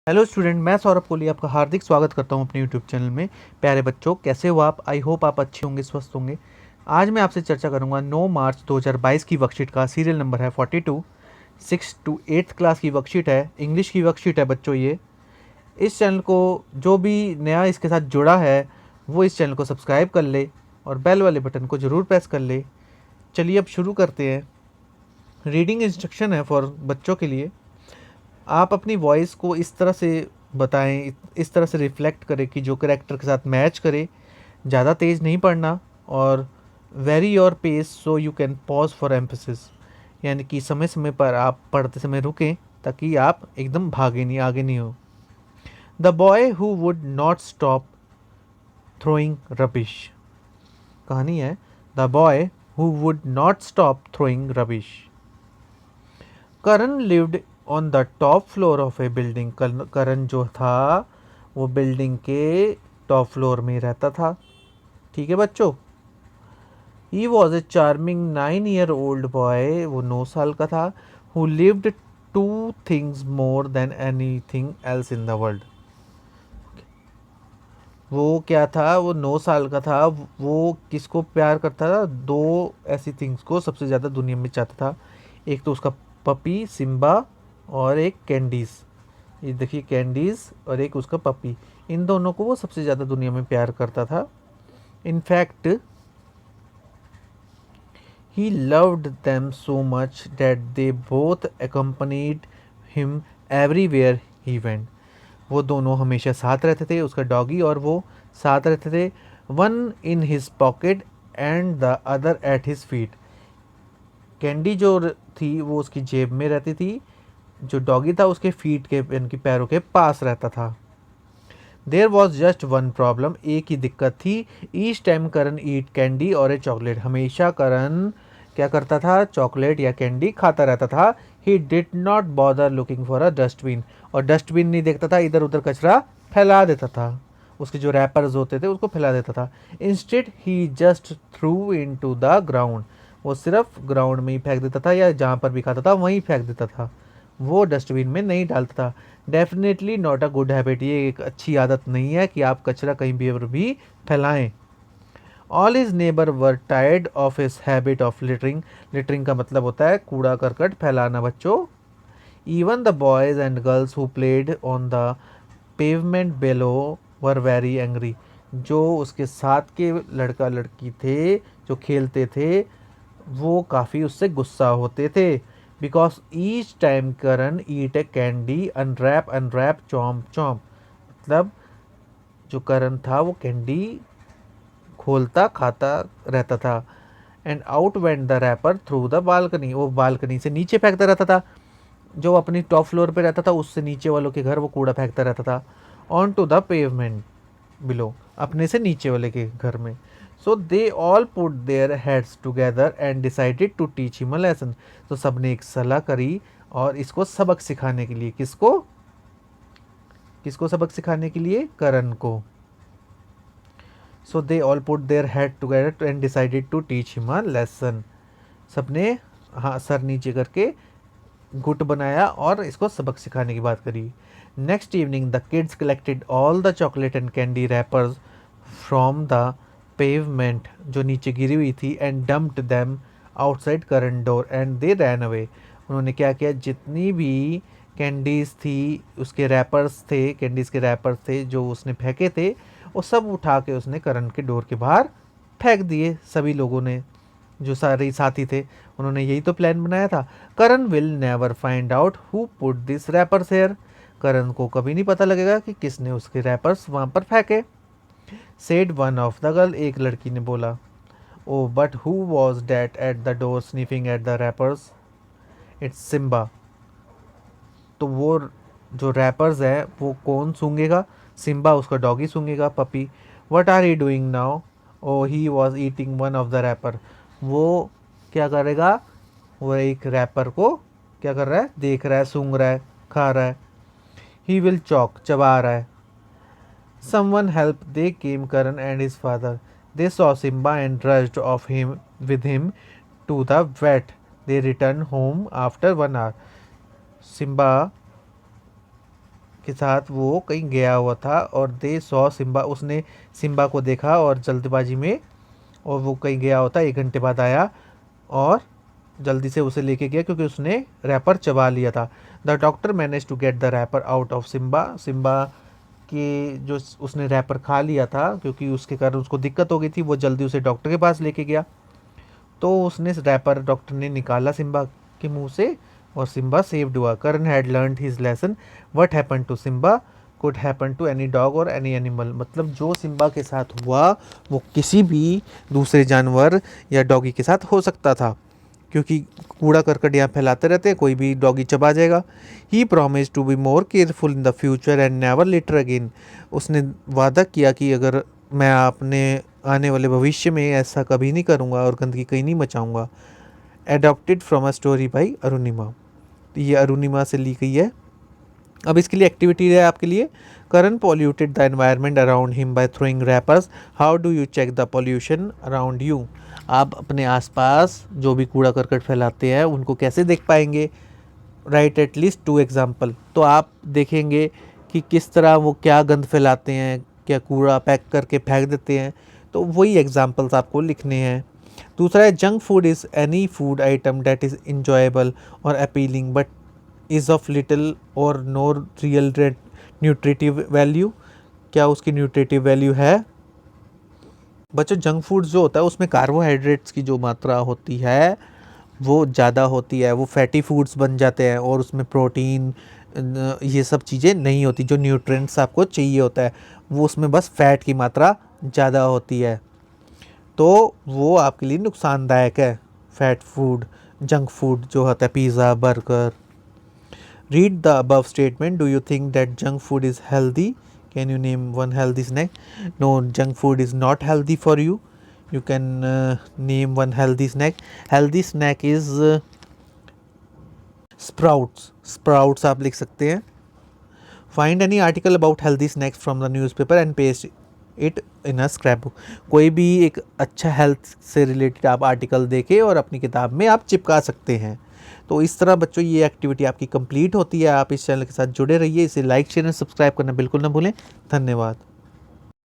Hello student, मैं सौरभ कोहली आपका हार्दिक स्वागत करता हूं अपने यूट्यूब चैनल में। प्यारे बच्चों, कैसे हो आप? आई होप आप अच्छे होंगे, स्वस्थ होंगे। आज मैं आपसे चर्चा करूंगा 9 मार्च 2022 की वर्कशीट का। सीरियल नंबर है 42। 6 to 8th क्लास की वर्कशीट है, इंग्लिश की वर्कशीट है बच्चों। ये इस चैनल को जो भी नया इसके साथ जुड़ा है वो इस चैनल को सब्सक्राइब कर ले और बेल वाले बटन को ज़रूर प्रेस कर ले। चलिए अब शुरू करते हैं। रीडिंग इंस्ट्रक्शन है फॉर बच्चों के लिए। आप अपनी वॉइस को इस तरह से बताएं, इस तरह से रिफ्लेक्ट करें कि जो करेक्टर के साथ मैच करे। ज़्यादा तेज़ नहीं पढ़ना और vary your pace so you can pause for emphasis, यानी कि समय समय पर आप पढ़ते समय रुकें ताकि आप एकदम भागे नहीं, आगे नहीं हो। The boy who would not stop throwing rubbish. कहानी है the boy who would not stop throwing rubbish. Karan lived on the top floor of a building. Karan जो था वो बिल्डिंग के टॉप फ्लोर में रहता था। ठीक है बच्चों। He was a charming 9-year-old boy, वो 9 साल का था। Who lived two things more than any thing else in the world. वो क्या था? वो 9 साल का था। वो किसको प्यार करता था? दो ऐसी थिंग्स को सबसे ज़्यादा दुनिया में चाहता था। एक तो उसका पपी सिम्बा और एक कैंडीज़। ये देखिए, कैंडीज़ और एक उसका पपी, इन दोनों को वो सबसे ज़्यादा दुनिया में प्यार करता था। In fact he loved them so much that they both accompanied him everywhere he went. वो दोनों हमेशा साथ रहते थे, उसका डॉगी और वो साथ रहते थे। One in his pocket and the other at his feet. Candy जो थी वो उसकी जेब में रहती थी, जो डॉगी था उसके फीट के, इनकी पैरों के पास रहता था। There was just one problem, एक ही दिक्कत थी। Each time Karan eat candy और ए चॉकलेट। हमेशा करण क्या करता था? चॉकलेट या कैंडी खाता रहता था। He did not bother looking for a dustbin, और डस्टबिन नहीं देखता था, इधर उधर कचरा फैला देता था, उसके जो रैपर्स होते थे उसको फैला देता था। Instead he just threw into the ground. वो सिर्फ ग्राउंड में ही फेंक देता था, या जहाँ पर भी खाता था वहीं फेंक देता था, वो डस्टबिन में नहीं डालता था। Definitely not a good habit, ये एक अच्छी आदत नहीं है कि आप कचरा कहीं भी फैलाएं। All his neighbours were tired of his habit of littering. Littering का मतलब होता है कूड़ा करकट फैलाना बच्चों। Even the boys and girls who played on the pavement below were very angry. जो उसके साथ के लड़का लड़की थे जो खेलते थे, वो काफ़ी उससे गुस्सा होते थे। Because each time Karan eat A candy unwrap unwrap chomp chomp. मतलब जो करण था वो कैंडी खोलता खाता रहता था। And out went the wrapper through the balcony. वो बालकनी से नीचे फेंकता रहता था, जो अपनी टॉप फ्लोर पे रहता था उससे नीचे वालों के घर वो कूड़ा फेंकता रहता था। On to the pavement below, अपने से नीचे वाले के घर में। So they all put their heads together and decided to teach him a lesson. तो सबने एक सलाह करी और इसको सबक सिखाने के लिए, किसको किसको सबक सिखाने के लिए? करण को। So they all put their head together and decided to teach him a lesson. सबने हाँ सर नीचे करके गुट बनाया और इसको सबक सिखाने की बात करी। Next evening the kids collected all the chocolate and candy rappers from the pavement, जो नीचे गिरी हुई थी, and dumped them outside current door and they ran away. उन्होंने क्या किया? जितनी भी कैंडीज़ थी, उसके रैपर्स थे, कैंडीज़ के रैपर्स थे जो उसने फेंके थे, वो सब उठा के उसने करण के डोर के बाहर फेंक दिए। सभी लोगों ने, जो सारे साथी थे, उन्होंने यही तो प्लान बनाया था। Karan will never find out who put this wrappers here. Karan को कभी नहीं पता लगेगा कि किसने उसके रैपर्स वहां पर फेंके। Said one of the girl, एक लड़की ने बोला। Oh but who was that at the door sniffing at the wrappers? It's Simba. तो वो जो रैपर्स है वो कौन सूंघेगा? सिम्बा, उसका डॉगी सूंघेगा, puppy. What are he doing now? Oh he was eating one of the wrapper. वो क्या करेगा? वो एक रैपर को क्या कर रहा है? देख रहा है, सूंघ रहा है, खा रहा है। ही विल चॉक, चबा रहा है। Someone help, they came Karan and his father. They saw Simba and rushed off him with him to the vet. They return home after 1 hour। Simba के साथ वो कहीं गया हुआ था और दे सॉ सिम्बा, उसने सिम्बा को देखा और जल्दबाजी में, और वो कहीं गया होता, 1 घंटे बाद आया और जल्दी से उसे लेके गया क्योंकि उसने रैपर चबा लिया था। The doctor manage to get the wrapper out of Simba, Simba के जो उसने रैपर खा लिया था क्योंकि उसके कारण उसको दिक्कत हो गई थी, वो जल्दी उसे डॉक्टर के पास लेके गया। तो उसने रैपर डॉक्टर ने निकाला सिम्बा के मुंह से और सिम्बा सेव्ड हुआ। Karan had learned his lesson, what happen to Simba could happen to any dog or any animal. मतलब जो सिम्बा के साथ हुआ वो किसी भी दूसरे जानवर या डॉगी के साथ हो सकता था, क्योंकि कूड़ा करकट यहाँ फैलाते रहते हैं, कोई भी डॉगी चबा जाएगा। He promise to be more careful in the future and never litter again. उसने वादा किया कि अगर मैं अपने आने वाले भविष्य में ऐसा कभी नहीं करूँगा और गंदगी कहीं नहीं मचाऊँगा। Adopted from a story by Arunima, तो ये अरुणिमा से ली गई है। अब इसके लिए एक्टिविटी है आपके लिए। Karan polluted the environment around him by throwing wrappers, how do you check the pollution around you. आप अपने आसपास जो भी कूड़ा करकट फैलाते हैं उनको कैसे देख पाएंगे। राइट एटलीस्ट 2 एग्जाम्पल, तो आप देखेंगे कि किस तरह वो क्या गंद फैलाते हैं, क्या कूड़ा पैक करके फेंक देते हैं, तो वही एग्जाम्पल्स आपको लिखने हैं। दूसरा है junk food is any food item that is enjoyable और appealing but is of little or no real nutritive value. क्या उसकी न्यूट्रिटिव वैल्यू है। बच्चों जंक फूड जो होता है उसमें कार्बोहाइड्रेट्स की जो मात्रा होती है वो ज़्यादा होती है, वो फैटी फूड्स बन जाते हैं और उसमें प्रोटीन ये सब चीज़ें नहीं होती, जो न्यूट्रिएंट्स आपको चाहिए होता है वो उसमें बस फैट की मात्रा ज़्यादा होती है, तो वो आपके लिए नुकसानदायक है। फैट फूड, जंक फूड जो होता है, pizza, burger. Read the above statement, do you think that junk food is healthy, can you name one healthy snack. No, junk food is not healthy for you, you can name one healthy snack. Healthy snack is sprouts आप लिख सकते हैं। find any article about healthy snacks from the newspaper and paste it in a scrapbook। कोई भी एक अच्छा health से related आप आर्टिकल देके और अपनी किताब में आप चिपका सकते हैं। तो इस तरह बच्चों ये एक्टिविटी आपकी कंप्लीट होती है। आप इस चैनल के साथ जुड़े रहिए, इसे लाइक शेयर और सब्सक्राइब करना बिल्कुल ना भूलें। धन्यवाद।